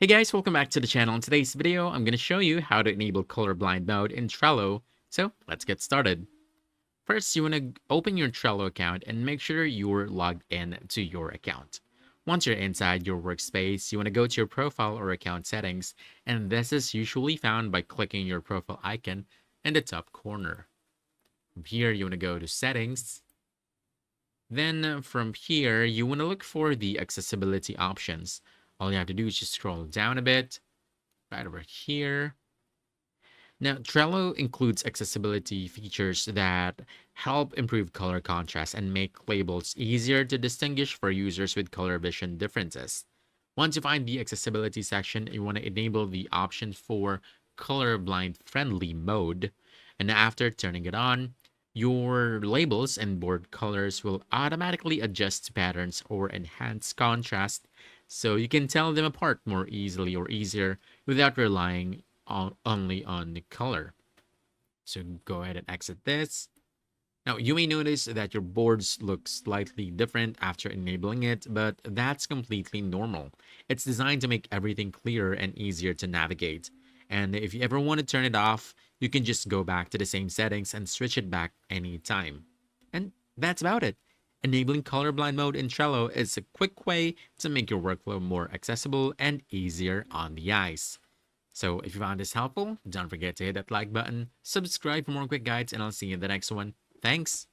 Hey guys, welcome back to the channel. In today's video, I'm going to show you how to enable colorblind mode in Trello. So let's get started. First, you want to open your Trello account and make sure you're logged in to your account. Once you're inside your workspace, you want to go to your profile or account settings, and this is usually found by clicking your profile icon in the top corner. From here, you want to go to settings. Then from here, you want to look for the accessibility options. All you have to do is just scroll down a bit, right over here. Now, Trello includes accessibility features that help improve color contrast and make labels easier to distinguish for users with color vision differences. Once you find the accessibility section, you want to enable the option for colorblind friendly mode. And after turning it on, your labels and board colors will automatically adjust to patterns or enhance contrast so you can tell them apart more easily or easier without relying only on the color. So go ahead and exit this. Now, you may notice that your boards look slightly different after enabling it, but that's completely normal. It's designed to make everything clearer and easier to navigate. And if you ever want to turn it off, you can just go back to the same settings and switch it back anytime. And that's about it. Enabling colorblind mode in Trello is a quick way to make your workflow more accessible and easier on the eyes. So if you found this helpful, don't forget to hit that like button, subscribe for more quick guides, and I'll see you in the next one. Thanks!